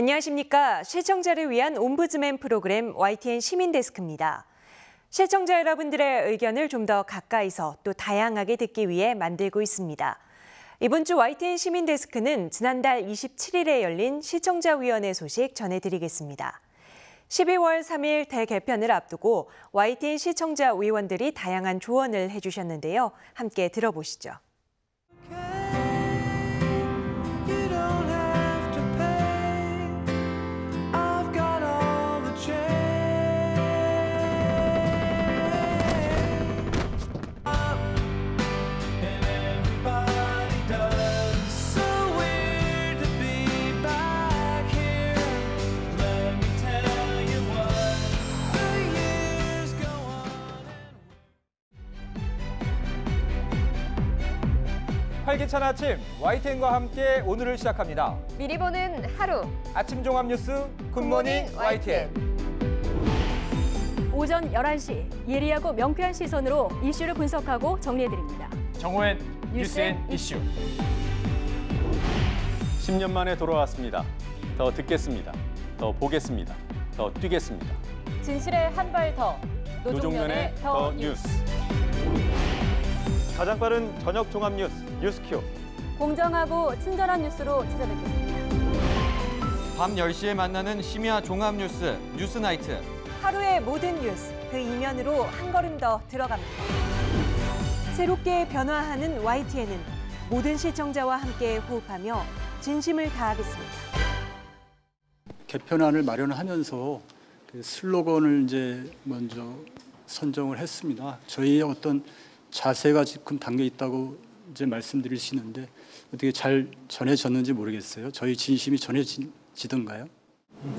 안녕하십니까. 시청자를 위한 옴부즈맨 프로그램 YTN 시민데스크입니다. 시청자 여러분들의 의견을 좀 더 가까이서 또 다양하게 듣기 위해 만들고 있습니다. 이번 주 YTN 시민데스크는 지난달 27일에 열린 시청자위원회 소식 전해드리겠습니다. 12월 3일 대개편을 앞두고 YTN 시청자 의원들이 다양한 조언을 해주셨는데요. 함께 들어보시죠. 활기찬 아침, YTN과 함께 오늘을 시작합니다. 미리 보는 하루. 아침 종합 뉴스 굿모닝 YTN. 오전 11시 예리하고 명쾌한 시선으로 이슈를 분석하고 정리해드립니다. 정호엔 뉴스앤 이슈. 10년 만에 돌아왔습니다. 더 듣겠습니다. 더 보겠습니다. 더 뛰겠습니다. 진실의 한 발 더. 노종면의 더 뉴스. 가장 빠른 저녁 종합 뉴스 뉴스큐. 공정하고 친절한 뉴스로 찾아뵙겠습니다. 밤 10시에 만나는 심야 종합 뉴스 뉴스나이트. 하루의 모든 뉴스, 그 이면으로 한 걸음 더 들어갑니다. 새롭게 변화하는 YTN은 모든 시청자와 함께 호흡하며 진심을 다하겠습니다. 개편안을 마련하면서 그 슬로건을 이제 먼저 선정을 했습니다. 저희의 어떤 자세가 지금 담겨 있다고 이제 말씀드리시는데 어떻게 잘 전해졌는지 모르겠어요. 저희 진심이 전해지던가요?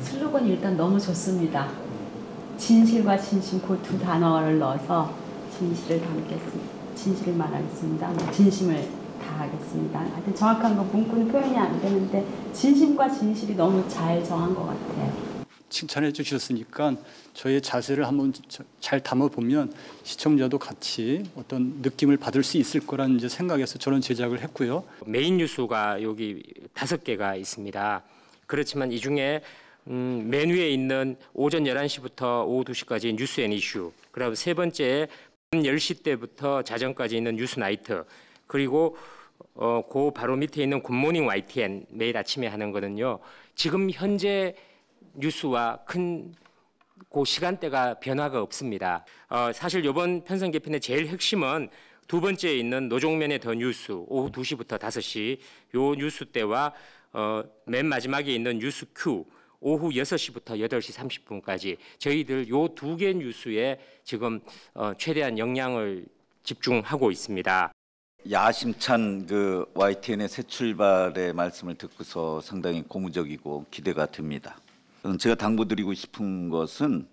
슬로건이 일단 너무 좋습니다. 진실과 진심 그 두 단어를 넣어서 진실을 담겠습니다. 진실을 말하겠습니다. 진심을 다하겠습니다. 하여튼 정확한 거 문구는 표현이 안 되는데 진심과 진실이 너무 잘 정한 것 같아요. 칭찬해 주셨으니까 저의 자세를 한번 잘 담아보면 시청자도 같이 어떤 느낌을 받을 수 있을 거라는 이제 생각에서 저는 제작을 했고요. 메인 뉴스가 여기 5개가 있습니다. 그렇지만 이 중에 맨 위에 있는 오전 11시부터 오후 2시까지 뉴스 앤 이슈, 그리고 세 번째 밤 10시 때부터 자정까지 있는 뉴스 나이트, 그리고 그 바로 밑에 있는 굿모닝 YTN 매일 아침에 하는 거는요. 지금 현재 뉴스와 큰 그 시간대가 변화가 없습니다. 사실 이번 편성 개편의 제일 핵심은 두 번째에 있는 노종면의 더 뉴스 오후 2시부터 5시 요 뉴스 때와 맨 마지막에 있는 뉴스 큐 오후 6시부터 8시 30분까지 저희들 요 두 개 뉴스에 지금 최대한 영향을 집중하고 있습니다. 야심찬 그 YTN의 새 출발의 말씀을 듣고서 상당히 고무적이고 기대가 됩니다. 제가 당부드리고 싶은 것은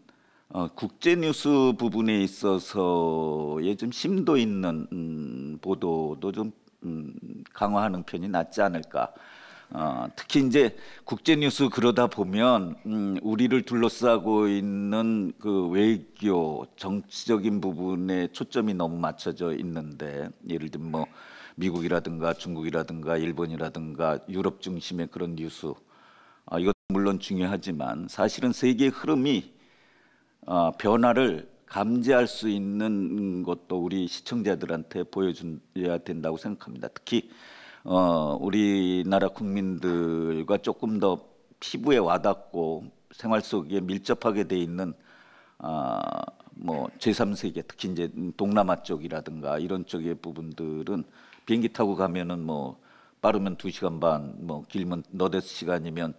국제 뉴스 부분에 있어서의 좀 심도 있는 보도도 좀 강화하는 편이 낫지 않을까. 특히 이제 국제 뉴스 그러다 보면 우리를 둘러싸고 있는 그 외교 정치적인 부분에 초점이 너무 맞춰져 있는데 예를 들면 뭐 미국이라든가 중국이라든가 일본이라든가 유럽 중심의 그런 뉴스 이것 물론 중요하지만 사실은 세계의 흐름이 변화를 감지할 수 있는 것도 우리 시청자들한테 보여줘야 된다고 생각합니다. 특히 우리나라 국민들과 조금 더 피부에 와닿고 생활 속에 밀접하게 돼 있는 뭐 제3세계 특히 이제 동남아 쪽이라든가 이런 쪽의 부분들은 비행기 타고 가면은 뭐 빠르면 2시간 반, 뭐 길면 너댓 시간이면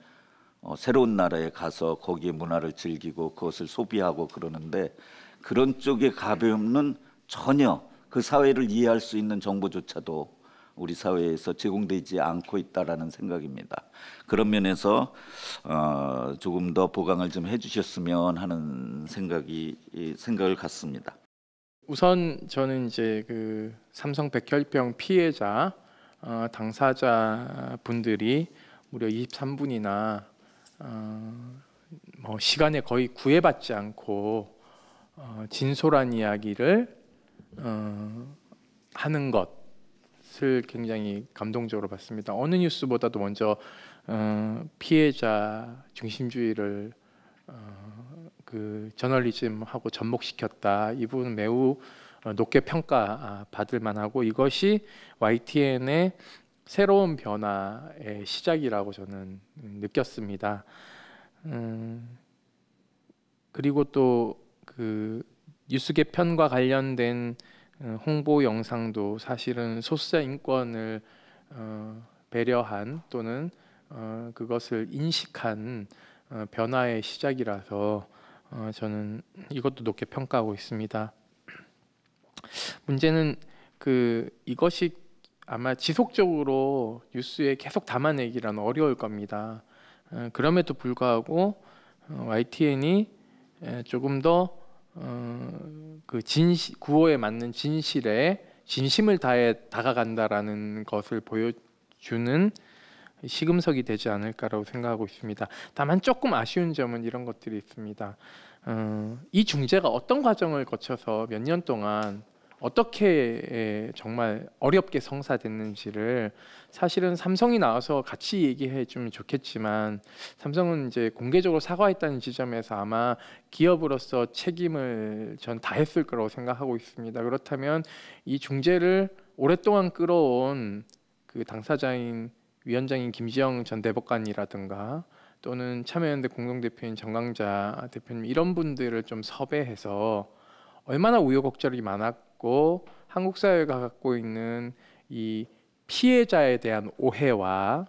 새로운 나라에 가서 거기에 문화를 즐기고 그것을 소비하고 그러는데 그런 쪽에 가보면 전혀 그 사회를 이해할 수 있는 정보조차도 우리 사회에서 제공되지 않고 있다라는 생각입니다. 그런 면에서 조금 더 보강을 좀 해주셨으면 하는 생각을 갖습니다. 우선 저는 이제 그 삼성 백혈병 피해자 당사자 분들이 무려 23분이나 뭐 시간에 거의 구애받지 않고 진솔한 이야기를 하는 것을 굉장히 감동적으로 봤습니다. 어느 뉴스보다도 먼저 피해자 중심주의를 그 저널리즘하고 접목시켰다. 이 부분은 매우 높게 평가받을 만하고 이것이 YTN의 새로운 변화의 시작이라고 저는 느꼈습니다. 그리고 또 그 뉴스 개편과 관련된 홍보 영상도 사실은 소수자 인권을 배려한 또는 그것을 인식한 변화의 시작이라서 저는 이것도 높게 평가하고 있습니다. 문제는 이것이 아마 지속적으로 뉴스에 계속 담아내기란 어려울 겁니다. 그럼에도 불구하고 YTN이 조금 더 구호에 맞는 진실에 진심을 다해 다가간다라는 것을 보여주는 시금석이 되지 않을까라고 생각하고 있습니다. 다만 조금 아쉬운 점은 이런 것들이 있습니다. 이 중재가 어떤 과정을 거쳐서 몇 년 동안 어떻게 정말 어렵게 성사됐는지를 사실은 삼성이 나와서 같이 얘기해 주면 좋겠지만 삼성은 이제 공개적으로 사과했다는 지점에서 아마 기업으로서 책임을 전 다했을 거라고 생각하고 있습니다. 그렇다면 이 중재를 오랫동안 끌어온 그 당사자인 위원장인 김지영 전 대법관이라든가 또는 참여연대 공동대표인 정강자 대표님 이런 분들을 좀 섭외해서 얼마나 우여곡절이 많았고 한국 사회가 갖고 있는 이 피해자에 대한 오해와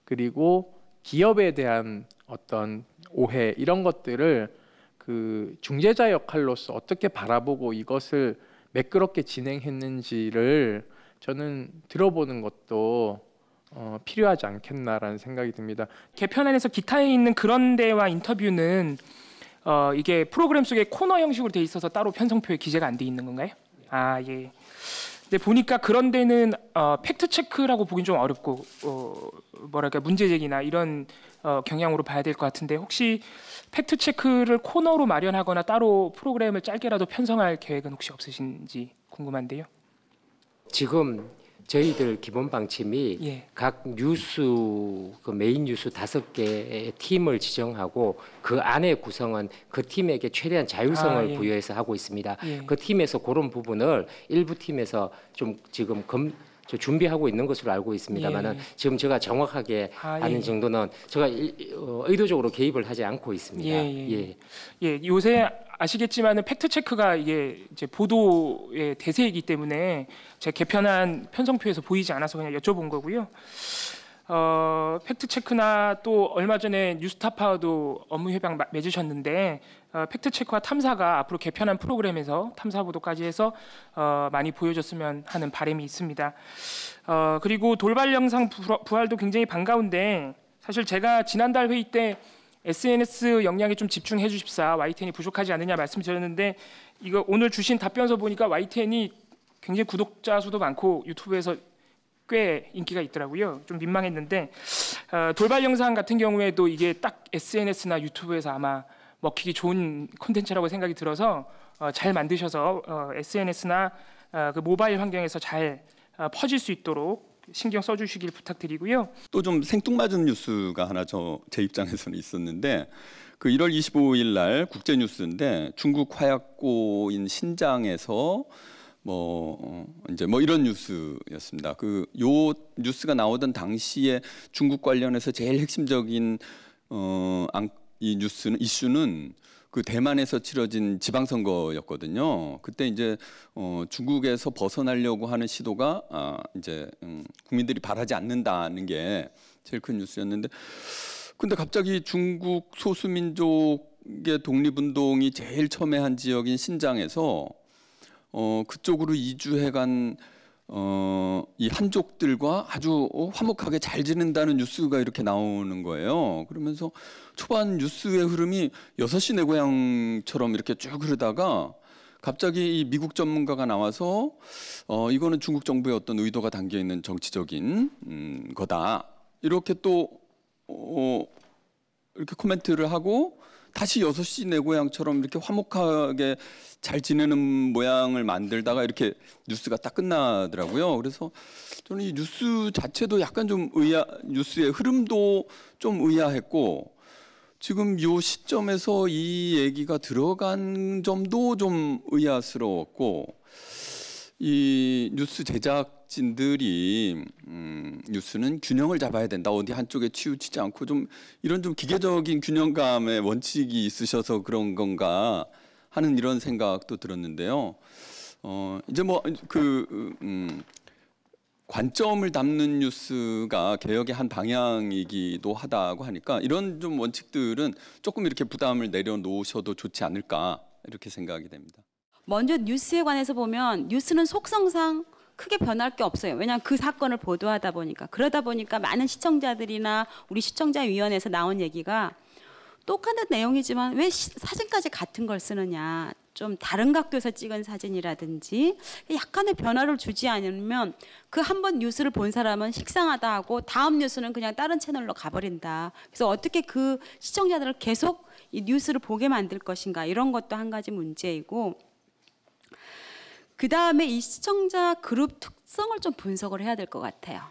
그리고 기업에 대한 어떤 오해 이런 것들을 그 중재자 역할로서 어떻게 바라보고 이것을 매끄럽게 진행했는지를 저는 들어보는 것도 필요하지 않겠나라는 생각이 듭니다. 개편안에서 기타에 있는 그런 데와 인터뷰는 이게 프로그램 속에 코너 형식으로 돼 있어서 따로 편성표에 기재가 안 돼 있는 건가요? 아 예. 근데 보니까 그런 데는 팩트 체크라고 보긴 좀 어렵고 뭐랄까 문제 제기나 이런 경향으로 봐야 될 것 같은데 혹시 팩트 체크를 코너로 마련하거나 따로 프로그램을 짧게라도 편성할 계획은 혹시 없으신지 궁금한데요. 지금 저희들 기본 방침이 각 뉴스 그 메인 뉴스 5개의 팀을 지정하고 그 안에 구성은 그 팀에게 최대한 자율성을 부여해서 하고 있습니다. 그 팀에서 그런 부분을 일부 팀에서 좀 지금 준비하고 있는 것으로 알고 있습니다만은 지금 제가 정확하게 아는 정도는 제가 의도적으로 개입을 하지 않고 있습니다. 요새 아시겠지만은 팩트 체크가 이게 이제 보도의 대세이기 때문에 제가 개편한 편성표에서 보이지 않아서 그냥 여쭤본 거고요. 팩트 체크나 또 얼마 전에 뉴스타파도 업무 협약 맺으셨는데 팩트 체크와 탐사가 앞으로 개편한 프로그램에서 탐사 보도까지 해서 많이 보여줬으면 하는 바람이 있습니다. 그리고 돌발 영상 부활도 굉장히 반가운데 사실 제가 지난달 회의 때 SNS 역량에 좀 집중해 주십사 YTN이 부족하지 않느냐 말씀드렸는데 이거 오늘 주신 답변서 보니까 YTN이 굉장히 구독자 수도 많고 유튜브에서 꽤 인기가 있더라고요. 좀 민망했는데 돌발 영상 같은 경우에도 이게 딱 SNS나 유튜브에서 아마 먹히기 좋은 콘텐츠라고 생각이 들어서 잘 만드셔서 SNS나 그 모바일 환경에서 잘 퍼질 수 있도록 신경 써주시길 부탁드리고요. 또 좀 생뚱맞은 뉴스가 하나 제 입장에서는 있었는데 그 1월 25일 날 국제 뉴스인데 중국 화약고인 신장에서 이제 이런 뉴스였습니다. 요 뉴스가 나오던 당시에 중국 관련해서 제일 핵심적인 이 이슈는 그 대만에서 치러진 지방선거였거든요. 그때 이제 중국에서 벗어나려고 하는 시도가 이제 국민들이 바라지 않는다는 게 제일 큰 뉴스였는데, 근데 갑자기 중국 소수민족의 독립운동이 제일 첨예한 지역인 신장에서 그쪽으로 이주해간 이 한족들과 아주 화목하게 잘 지낸다는 뉴스가 이렇게 나오는 거예요. 그러면서 초반 뉴스의 흐름이 6시 내 고향처럼 이렇게 쭉 흐르다가 갑자기 이 미국 전문가가 나와서 이거는 중국 정부의 어떤 의도가 담겨 있는 정치적인 거다. 이렇게 또 이렇게 코멘트를 하고 다시 6시 내 고향처럼 이렇게 화목하게 잘 지내는 모양을 만들다가 이렇게 뉴스가 딱 끝나더라고요. 그래서 저는 이 뉴스 자체도 약간 좀 뉴스의 흐름도 좀 의아했고, 지금 이 시점에서 이 얘기가 들어간 점도 좀 의아스러웠고, 이 뉴스 제작진들이 뉴스는 균형을 잡아야 된다, 어디 한쪽에 치우치지 않고, 좀 이런 좀 기계적인 균형감의 원칙이 있으셔서 그런 건가 하는 이런 생각도 들었는데요. 이제 뭐 관점을 담는 뉴스가 개혁의 한 방향이기도 하다고 하니까 이런 좀 원칙들은 조금 이렇게 부담을 내려놓으셔도 좋지 않을까 이렇게 생각이 됩니다. 먼저 뉴스에 관해서 보면 뉴스는 속성상 크게 변할 게 없어요. 왜냐하면 그 사건을 보도하다 보니까. 그러다 보니까 많은 시청자들이나 우리 시청자위원회에서 나온 얘기가 똑같은 내용이지만 왜 사진까지 같은 걸 쓰느냐, 좀 다른 각도에서 찍은 사진이라든지 약간의 변화를 주지 않으면 그 한 번 뉴스를 본 사람은 식상하다 하고 다음 뉴스는 그냥 다른 채널로 가버린다. 그래서 어떻게 그 시청자들을 계속 이 뉴스를 보게 만들 것인가, 이런 것도 한 가지 문제이고, 그 다음에 이 시청자 그룹 특성을 좀 분석을 해야 될 것 같아요.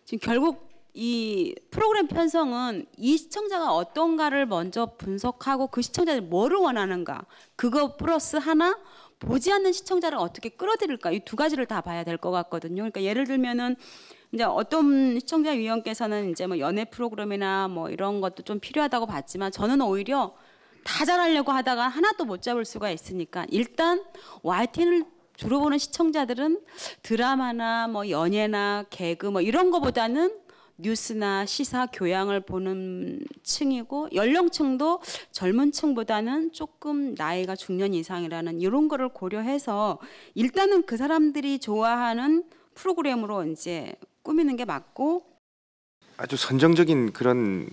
지금 결국 이 프로그램 편성은 이 시청자가 어떤가를 먼저 분석하고 그 시청자들이 뭐를 원하는가, 그거 플러스 하나 보지 않는 시청자를 어떻게 끌어들일까, 이 두 가지를 다 봐야 될 것 같거든요. 그러니까 예를 들면은 이제 어떤 시청자위원께서는 이제 뭐 연애 프로그램이나 뭐 이런 것도 좀 필요하다고 봤지만, 저는 오히려 다 잘하려고 하다가 하나도 못 잡을 수가 있으니까 일단 YTN을 주로 보는 시청자들은 드라마나 뭐 연예나 개그 뭐 이런 거보다는 뉴스나 시사, 교양을 보는 층이고, 연령층도 젊은 층보다는 조금 나이가 중년 이상이라는 이런 거를 고려해서 일단은 그 사람들이 좋아하는 프로그램으로 이제 꾸미는 게 맞고, 아주 선정적인 그런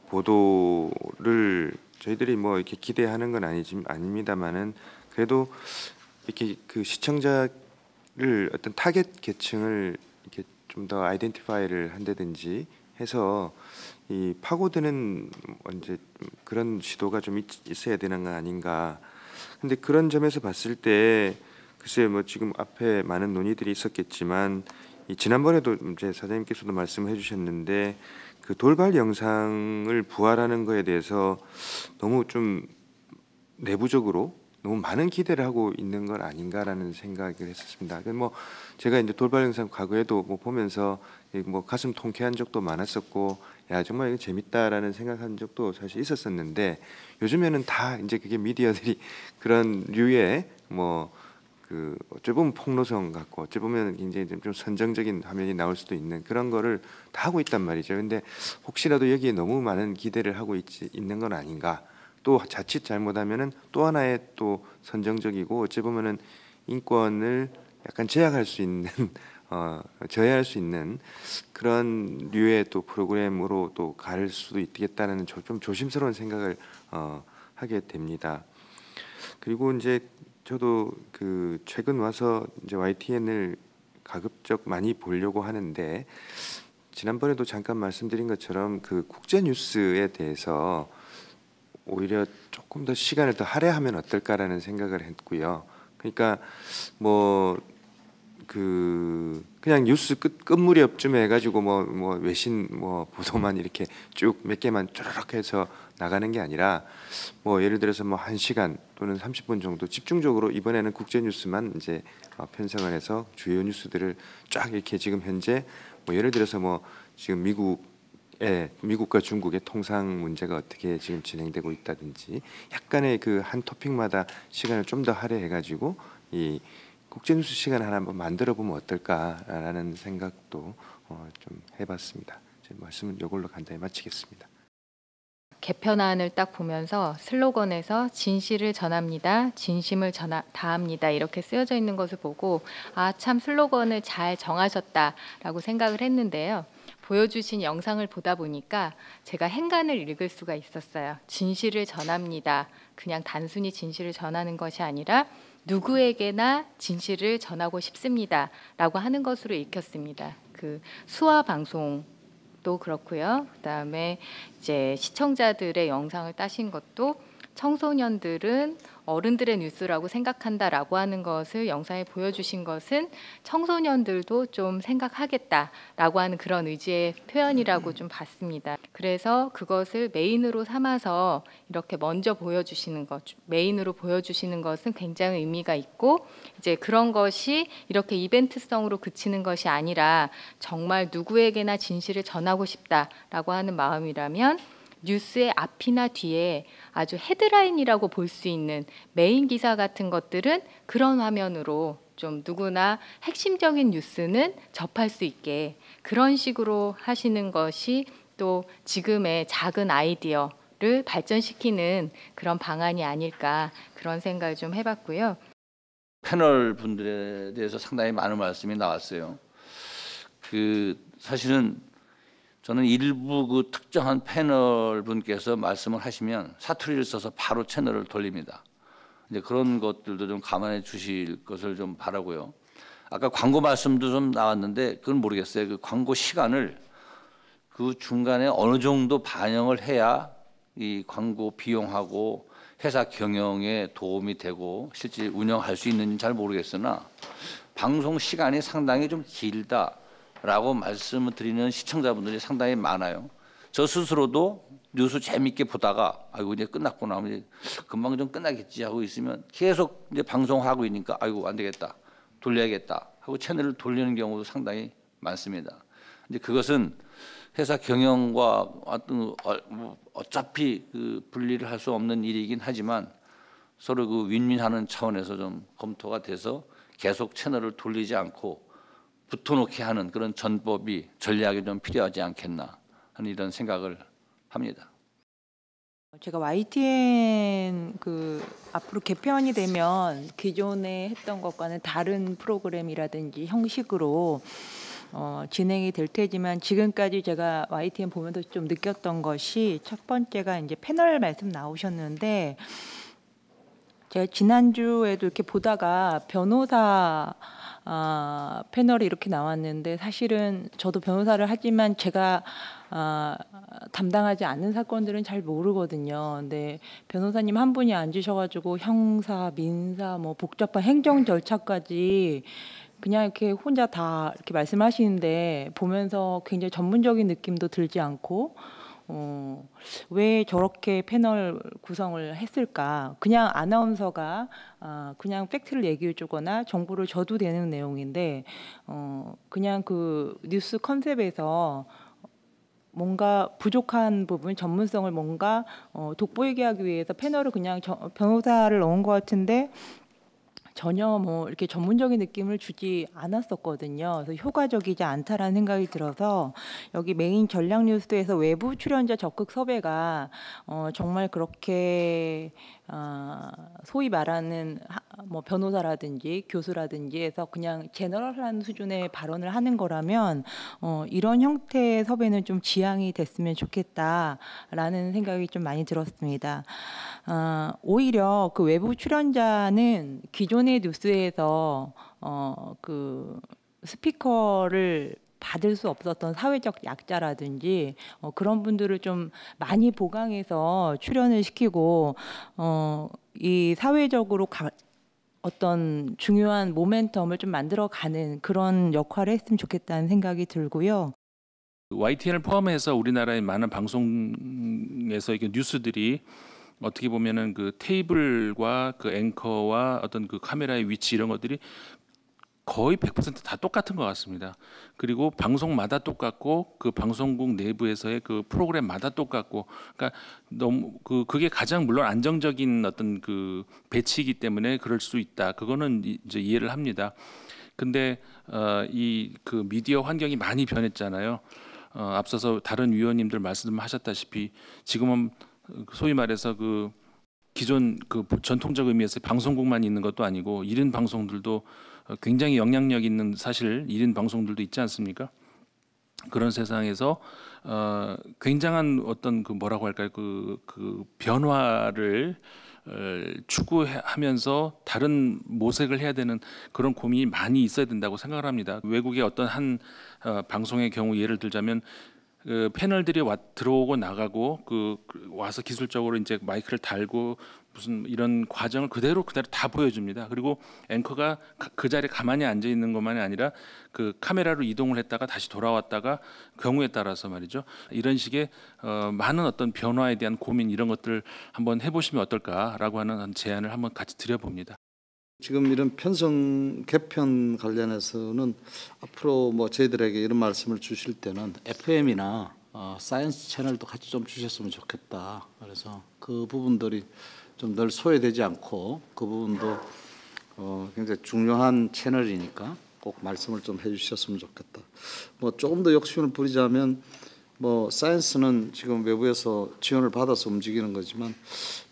보도를 저희들이 뭐 이렇게 기대하는 건 아닙니다만은, 그래도 이렇게 그 시청자를 어떤 타겟 계층을 이렇게 좀 더 아이덴티파이를 한다든지 해서 이 파고드는 이제 그런 시도가 좀 있어야 되는 거 아닌가. 근데 그런 점에서 봤을 때 글쎄 뭐 지금 앞에 많은 논의들이 있었겠지만, 이 지난번에도 이제 사장님께서도 말씀해 주셨는데 그 돌발 영상을 부활하는 거에 대해서 너무 좀 내부적으로 너무 많은 기대를 하고 있는 건 아닌가라는 생각을 했었습니다. 뭐 제가 이제 돌발 영상 과거에도 뭐 보면서 뭐 가슴 통쾌한 적도 많았었고, 야 정말 이거 재밌다라는 생각한 적도 사실 있었었는데, 요즘에는 다 이제 그게 미디어들이 그런 류의 뭐 그 어찌 보면 폭로성 같고 어찌 보면 굉장히 좀 선정적인 화면이 나올 수도 있는 그런 거를 다 하고 있단 말이죠. 근데 혹시라도 여기에 너무 많은 기대를 하고 있는 건 아닌가. 또 자칫 잘못하면은 또 하나의 또 선정적이고 어찌 보면은 인권을 약간 제약할 수 있는 저해할 수 있는 그런 류의 또 프로그램으로 또 갈 수도 있겠다는 좀 조심스러운 생각을 하게 됩니다. 그리고 이제 저도 그 최근 와서 이제 YTN을 가급적 많이 보려고 하는데, 지난번에도 잠깐 말씀드린 것처럼 그 국제 뉴스에 대해서 오히려 조금 더 시간을 더 할애하면 어떨까라는 생각을 했고요. 그러니까 뭐 그냥 뉴스 끝무렵쯤에 해가지고 뭐 외신 뭐 보도만 이렇게 쭉 몇 개만 쭈르륵 해서 나가는 게 아니라, 뭐 예를 들어서 뭐 1시간 또는 30분 정도 집중적으로 이번에는 국제 뉴스만 이제 편성을 해서 주요 뉴스들을 쫙 이렇게 지금 현재 뭐 예를 들어서 뭐 지금 미국과 중국의 통상 문제가 어떻게 지금 진행되고 있다든지, 약간의 그 한 토픽마다 시간을 좀 더 할애해가지고 이 국제뉴스 시간 하나 한번 만들어 보면 어떨까라는 생각도 좀 해봤습니다. 제 말씀은 이걸로 간단히 마치겠습니다. 개편안을 딱 보면서 슬로건에서 진실을 전합니다, 진심을 다합니다 이렇게 쓰여져 있는 것을 보고 아, 참 슬로건을 잘 정하셨다라고 생각을 했는데요. 보여주신 영상을 보다 보니까 제가 행간을 읽을 수가 있었어요. 진실을 전합니다. 그냥 단순히 진실을 전하는 것이 아니라 누구에게나 진실을 전하고 싶습니다 라고 하는 것으로 읽혔습니다. 그 수화 방송 또 그렇고요. 그다음에 이제 시청자들의 영상을 따신 것도 청소년들은 어른들의 뉴스라고 생각한다라고 하는 것을 영상에 보여주신 것은 청소년들도 좀 생각하겠다라고 하는 그런 의지의 표현이라고 좀 봤습니다. 그래서 그것을 메인으로 삼아서 이렇게 먼저 보여주시는 것, 메인으로 보여주시는 것은 굉장히 의미가 있고 이제 그런 것이 이렇게 이벤트성으로 그치는 것이 아니라 정말 누구에게나 진실을 전하고 싶다라고 하는 마음이라면 뉴스의 앞이나 뒤에 아주 헤드라인이라고 볼 수 있는 메인 기사 같은 것들은 그런 화면으로 좀 누구나 핵심적인 뉴스는 접할 수 있게 그런 식으로 하시는 것이 또 지금의 작은 아이디어를 발전시키는 그런 방안이 아닐까 그런 생각을 좀 해봤고요. 패널 분들에 대해서 상당히 많은 말씀이 나왔어요. 사실은 저는 일부 그 특정한 패널 분께서 말씀을 하시면 사투리를 써서 바로 채널을 돌립니다. 이제 그런 것들도 좀 감안해 주실 것을 좀 바라고요. 아까 광고 말씀도 좀 나왔는데 그건 모르겠어요. 그 광고 시간을 그 중간에 어느 정도 반영을 해야 이 광고 비용하고 회사 경영에 도움이 되고 실제 운영할 수 있는지 잘 모르겠으나 방송 시간이 상당히 좀 길다. 라고 말씀을 드리는 시청자분들이 상당히 많아요. 저 스스로도 뉴스 재밌게 보다가 아이고 이제 끝났구나, 이제 금방 좀 끝나겠지 하고 있으면 계속 이제 방송하고 있으니까 아이고 안 되겠다, 돌려야겠다 하고 채널을 돌리는 경우도 상당히 많습니다. 이제 그것은 회사 경영과 어떤 어차피 그 분리를 할 수 없는 일이긴 하지만 서로 그 윈윈하는 차원에서 좀 검토가 돼서 계속 채널을 돌리지 않고 붙어놓게 하는 그런 전법이 전략이 좀 필요하지 않겠나 하는 이런 생각을 합니다. 제가 YTN 앞으로 개편이 되면 기존에 했던 것과는 다른 프로그램이라든지 형식으로 진행이 될 테지만 지금까지 제가 YTN 보면서 좀 느꼈던 것이 첫 번째가 이제 패널 말씀 나오셨는데 제가 지난주에도 이렇게 보다가 변호사 패널이 이렇게 나왔는데 사실은 저도 변호사를 하지만 제가 담당하지 않는 사건들은 잘 모르거든요. 근데 변호사님 한 분이 앉으셔가지고 형사, 민사, 뭐 복잡한 행정 절차까지 그냥 이렇게 혼자 다 이렇게 말씀하시는데 보면서 굉장히 전문적인 느낌도 들지 않고 왜 저렇게 패널 구성을 했을까? 그냥 아나운서가 그냥 팩트를 얘기해 주거나 정보를 줘도 되는 내용인데 그냥 그 뉴스 컨셉에서 뭔가 부족한 부분, 전문성을 뭔가 돋보이게 하기 위해서 패널을 그냥 변호사를 넣은 것 같은데 전혀 뭐 이렇게 전문적인 느낌을 주지 않았었거든요. 그래서 효과적이지 않다라는 생각이 들어서 여기 메인 전략 뉴스에서 외부 출연자 적극 섭외가 정말 그렇게 소위 말하는 뭐 변호사라든지 교수라든지 해서 그냥 제너럴한 수준의 발언을 하는 거라면 이런 형태의 섭외는 좀 지양이 됐으면 좋겠다라는 생각이 좀 많이 들었습니다. 오히려 그 외부 출연자는 기존의 뉴스에서 그 스피커를 받을 수 없었던 사회적 약자라든지 그런 분들을 좀 많이 보강해서 출연을 시키고 이 사회적으로 어떤 중요한 모멘텀을 좀 만들어가는 그런 역할을 했으면 좋겠다는 생각이 들고요. YTN을 포함해서 우리나라의 많은 방송에서 이게 뉴스들이 어떻게 보면은 그 테이블과 그 앵커와 어떤 그 카메라의 위치 이런 것들이 거의 100% 다 똑같은 것 같습니다. 그리고 방송마다 똑같고 그 방송국 내부에서의 그 프로그램마다 똑같고, 그러니까 너무 그게 가장 물론 안정적인 어떤 그 배치이기 때문에 그럴 수 있다. 그거는 이제 이해를 합니다. 근데 이 그 미디어 환경이 많이 변했잖아요. 앞서서 다른 위원님들 말씀하셨다시피 지금은 소위 말해서 그 기존 그 전통적 의미에서 방송국만 있는 것도 아니고 1인 방송들도 굉장히 영향력 있는 사실 1인 방송들도 있지 않습니까? 그런 세상에서 굉장한 어떤 그 뭐라고 할까요? 그 변화를 추구하면서 다른 모색을 해야 되는 그런 고민이 많이 있어야 된다고 생각을 합니다. 외국의 어떤 한 방송의 경우 예를 들자면 그 패널들이 들어오고 나가고 와서 기술적으로 이제 마이크를 달고 무슨 이런 과정을 그대로 다 보여줍니다. 그리고 앵커가 그 자리에 가만히 앉아 있는 것만이 아니라 그 카메라로 이동을 했다가 다시 돌아왔다가 경우에 따라서 말이죠. 이런 식의 많은 어떤 변화에 대한 고민 이런 것들 한번 해보시면 어떨까라고 하는 제안을 한번 같이 드려봅니다. 지금 이런 편성 개편 관련해서는 앞으로 뭐 저희들에게 이런 말씀을 주실 때는 FM이나 사이언스 채널도 같이 좀 주셨으면 좋겠다. 그래서 그 부분들이 좀 늘 소외되지 않고 그 부분도 굉장히 중요한 채널이니까 꼭 말씀을 좀 해주셨으면 좋겠다. 뭐 조금 더 욕심을 부리자면 뭐 사이언스는 지금 외부에서 지원을 받아서 움직이는 거지만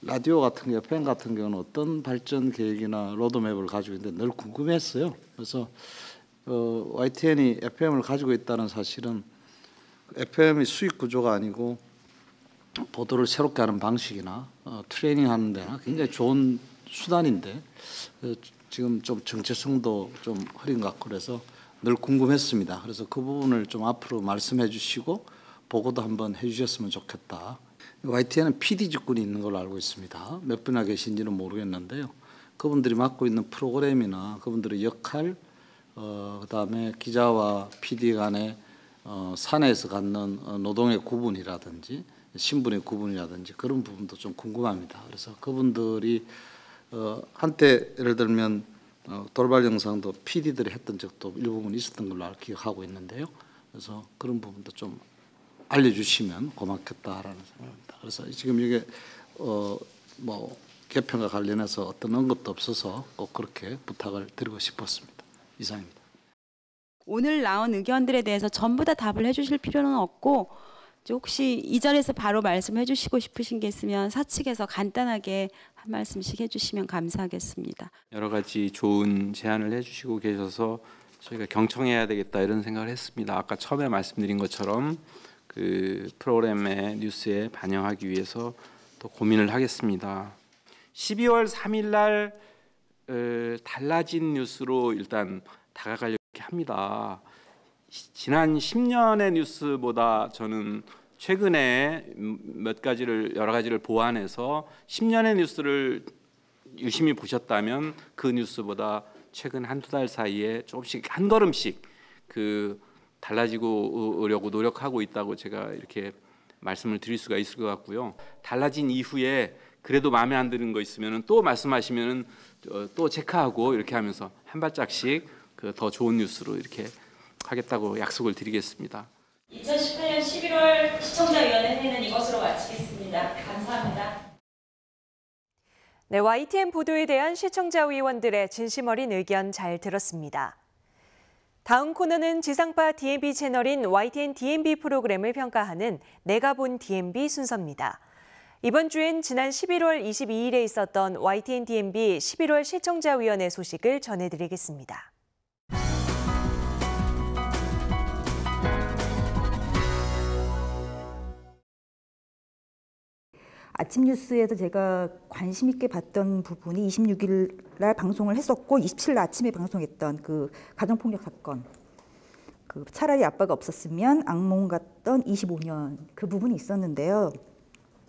라디오 같은 게 FM 같은 경우는 어떤 발전 계획이나 로드맵을 가지고 있는데 늘 궁금했어요. 그래서 YTN이 FM을 가지고 있다는 사실은 FM이 수익 구조가 아니고 보도를 새롭게 하는 방식이나 트레이닝하는 데나 굉장히 좋은 수단인데 지금 좀 정체성도 좀 흐린 것 같고 그래서 늘 궁금했습니다. 그래서 그 부분을 좀 앞으로 말씀해 주시고 보고도 한번 해주셨으면 좋겠다. YTN은 PD 직군이 있는 걸로 알고 있습니다. 몇 분이나 계신지는 모르겠는데요. 그분들이 맡고 있는 프로그램이나 그분들의 역할, 그다음에 기자와 PD 간의 사내에서 갖는 노동의 구분이라든지 신분의 구분이라든지 그런 부분도 좀 궁금합니다. 그래서 그분들이 한때 예를 들면 돌발 영상도 PD들이 했던 적도 일부분 있었던 걸로 기억하고 있는데요. 그래서 그런 부분도 좀 알려주시면 고맙겠다라는 생각입니다. 그래서 지금 이게 뭐 개편과 관련해서 어떤 언급도 없어서 꼭 그렇게 부탁을 드리고 싶었습니다. 이상입니다. 오늘 나온 의견들에 대해서 전부 다 답을 해주실 필요는 없고 혹시 이 자리에서 바로 말씀해 주시고 싶으신 게 있으면 사측에서 간단하게 한 말씀씩 해주시면 감사하겠습니다. 여러 가지 좋은 제안을 해주시고 계셔서 저희가 경청해야 되겠다 이런 생각을 했습니다. 아까 처음에 말씀드린 것처럼 그 프로그램의 뉴스에 반영하기 위해서 또 고민을 하겠습니다. 12월 3일 날 달라진 뉴스로 일단 다가가려고 합니다. 지난 10년의 뉴스보다 저는 최근에 여러 가지를 보완해서 10년의 뉴스를 유심히 보셨다면 그 뉴스보다 최근 한두 달 사이에 조금씩 한 걸음씩 달라지고 오려고 노력하고 있다고 제가 이렇게 말씀을 드릴 수가 있을 것 같고요. 달라진 이후에 그래도 마음에 안 드는 거 있으면 또 말씀하시면 또 체크하고 이렇게 하면서 한 발짝씩 더 좋은 뉴스로 이렇게 하겠다고 약속을 드리겠습니다. 2018년 11월 시청자위원회 회의는 이것으로 마치겠습니다. 감사합니다. 네, YTN 보도에 대한 시청자위원들의 진심 어린 의견 잘 들었습니다. 다음 코너는 지상파 DMB 채널인 YTN DMB 프로그램을 평가하는 내가 본 DMB 순서입니다. 이번 주엔 지난 11월 22일에 있었던 YTN DMB 11월 시청자위원회 소식을 전해드리겠습니다. 아침 뉴스에서 제가 관심 있게 봤던 부분이 26일 날 방송을 했었고 27일 아침에 방송했던 그 가정폭력 사건. 차라리 아빠가 없었으면 악몽 같던 25년 그 부분이 있었는데요.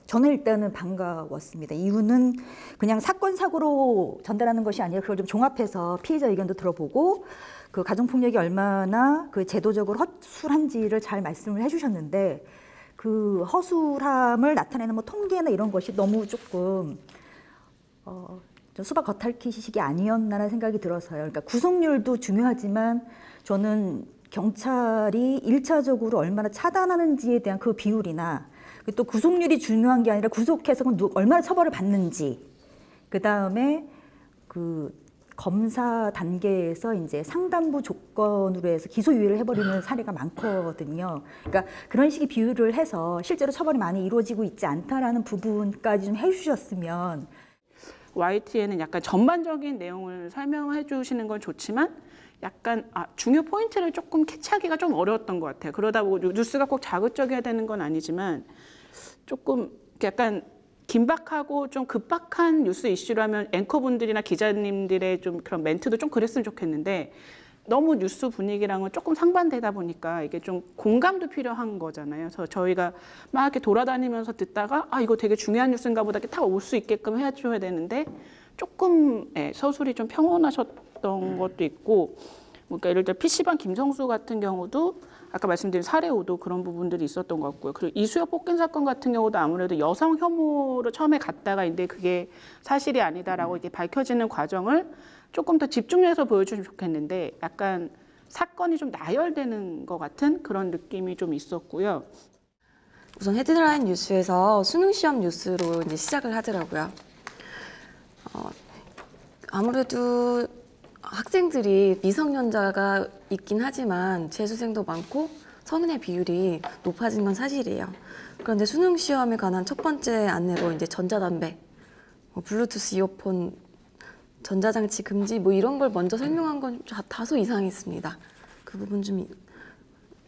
저는 일단은 반가웠습니다. 이유는 그냥 사건 사고로 전달하는 것이 아니라 그걸 좀 종합해서 피해자 의견도 들어보고 그 가정폭력이 얼마나 그 제도적으로 허술한지를 잘 말씀을 해주셨는데 그 허술함을 나타내는 뭐 통계나 이런 것이 너무 조금 좀 수박 겉핥기식이 아니었나라는 생각이 들어서요. 그러니까 구속률도 중요하지만 저는 경찰이 1차적으로 얼마나 차단하는지에 대한 그 비율이나 또 구속률이 중요한 게 아니라 구속해서 얼마나 처벌을 받는지 그다음에 그 검사 단계에서 이제 상담부 조건으로 해서 기소유예를 해버리는 사례가 많거든요. 그러니까 그런 식의 비율을 해서 실제로 처벌이 많이 이루어지고 있지 않다라는 부분까지 좀 해주셨으면. YTN은 약간 전반적인 내용을 설명해 주시는 건 좋지만 약간 중요 포인트를 조금 캐치하기가 좀 어려웠던 것 같아요. 그러다 보고 뉴스가 꼭 자극적이어야 되는 건 아니지만 조금 약간 긴박하고 좀 급박한 뉴스 이슈라면 앵커분들이나 기자님들의 좀 그런 멘트도 좀 그랬으면 좋겠는데 너무 뉴스 분위기랑은 조금 상반되다 보니까 이게 좀 공감도 필요한 거잖아요. 그래서 저희가 막 이렇게 돌아다니면서 듣다가 아 이거 되게 중요한 뉴스인가 보다 이렇게 딱 올 수 있게끔 해줘야 되는데 조금 서술이 좀 평온하셨던 것도 있고, 그러니까 예를 들어 PC방 김성수 같은 경우도 아까 말씀드린 사례호도 그런 부분들이 있었던 것 같고요. 그리고 이수혁 폭행 사건 같은 경우도 아무래도 여성 혐오로 처음에 갔다가 근데 그게 사실이 아니다라고 이렇게 밝혀지는 과정을 조금 더 집중해서 보여주면 좋겠는데 약간 사건이 좀 나열되는 것 같은 그런 느낌이 좀 있었고요. 우선 헤드라인 뉴스에서 수능 시험 뉴스로 이제 시작을 하더라고요. 아무래도 학생들이 미성년자가 있긴 하지만 재수생도 많고 성인의 비율이 높아진 건 사실이에요. 그런데 수능 시험에 관한 첫 번째 안내로 이제 전자담배, 블루투스 이어폰, 전자장치 금지 뭐 이런 걸 먼저 설명한 건 다소 이상했습니다. 그 부분 좀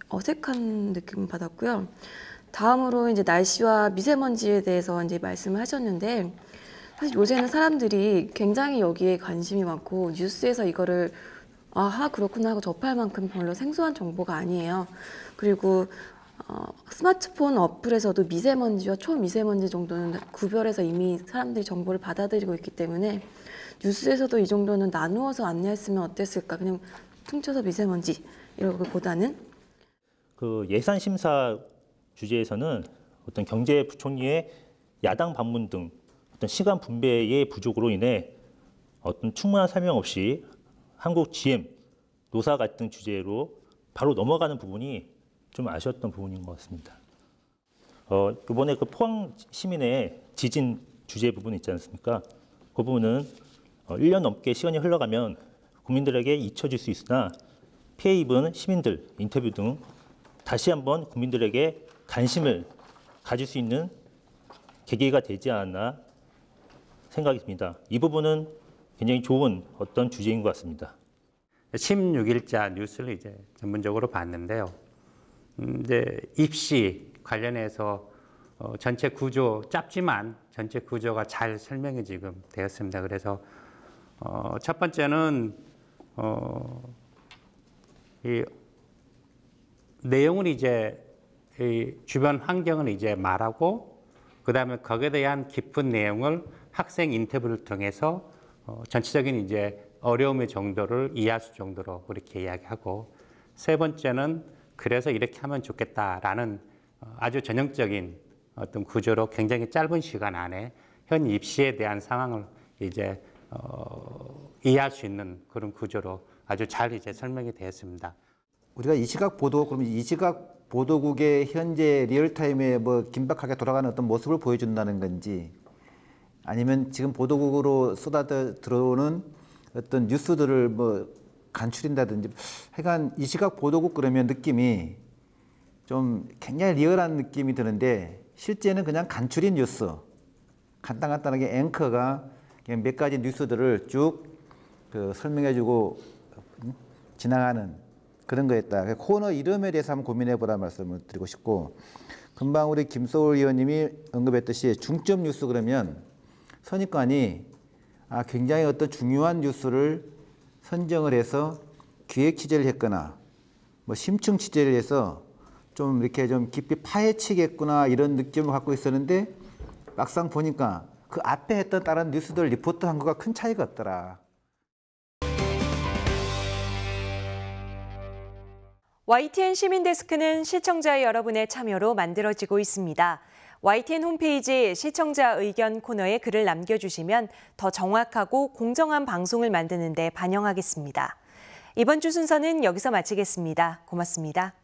어색한 느낌을 받았고요. 다음으로 이제 날씨와 미세먼지에 대해서 이제 말씀을 하셨는데 사실 요새는 사람들이 굉장히 여기에 관심이 많고 뉴스에서 이거를 아하 그렇구나 하고 접할 만큼 별로 생소한 정보가 아니에요. 그리고 스마트폰 어플에서도 미세먼지와 초미세먼지 정도는 구별해서 이미 사람들이 정보를 받아들이고 있기 때문에 뉴스에서도 이 정도는 나누어서 안내했으면 어땠을까. 그냥 퉁쳐서 미세먼지 이러기보다는. 그 예산 심사 주제에서는 어떤 경제부총리의 야당 방문 등 어떤 시간 분배의 부족으로 인해 어떤 충분한 설명 없이 한국 GM 노사 갈등 주제로 바로 넘어가는 부분이 좀 아쉬웠던 부분인 것 같습니다. 이번에 그 포항 시민의 지진 주제 부분 있지 않습니까? 그 부분은 1년 넘게 시간이 흘러가면 국민들에게 잊혀질 수 있으나 피해 입은 시민들 인터뷰 등 다시 한번 국민들에게 관심을 가질 수 있는 계기가 되지 않았나 생각이 듭니다. 이 부분은 굉장히 좋은 어떤 주제인 것 같습니다. 16일자 뉴스를 이제 전문적으로 봤는데요. 이제 입시 관련해서 전체 구조 짧지만 전체 구조가 잘 설명이 지금 되었습니다. 그래서 첫 번째는 이 내용을 이제 이 주변 환경을 이제 말하고 그다음에 거기에 대한 깊은 내용을 학생 인터뷰를 통해서 전체적인 이제 어려움의 정도를 이해할 수 정도로 그렇게 이야기하고, 세 번째는 그래서 이렇게 하면 좋겠다라는 아주 전형적인 어떤 구조로 굉장히 짧은 시간 안에 현 입시에 대한 상황을 이제 이해할 수 있는 그런 구조로 아주 잘 이제 설명이 되었습니다. 우리가 이 시각 보도, 그러면 이 시각 보도국의 현재 리얼타임에 뭐 긴박하게 돌아가는 어떤 모습을 보여준다는 건지, 아니면 지금 보도국으로 들어오는 어떤 뉴스들을 뭐 간추린다든지, 하여간 이 시각 보도국 그러면 느낌이 좀 굉장히 리얼한 느낌이 드는데 실제는 그냥 간추린 뉴스, 간단하게 앵커가 그냥 몇 가지 뉴스들을 쭉 설명해주고 지나가는 그런 거였다. 코너 이름에 대해서 한번 고민해보라 말씀을 드리고 싶고, 금방 우리 김소월 의원님이 언급했듯이 중점 뉴스 그러면 선입관이 굉장히 어떤 중요한 뉴스를 선정을 해서 기획 취재를 했거나 뭐 심층 취재를 해서 좀 이렇게 좀 깊이 파헤치겠구나 이런 느낌을 갖고 있었는데 막상 보니까 그 앞에 했던 다른 뉴스들 리포트한 거가 큰 차이가 없더라. YTN 시민데스크는 시청자 여러분의 참여로 만들어지고 있습니다. YTN 홈페이지 시청자 의견 코너에 글을 남겨주시면 더 정확하고 공정한 방송을 만드는 데 반영하겠습니다. 이번 주 순서는 여기서 마치겠습니다. 고맙습니다.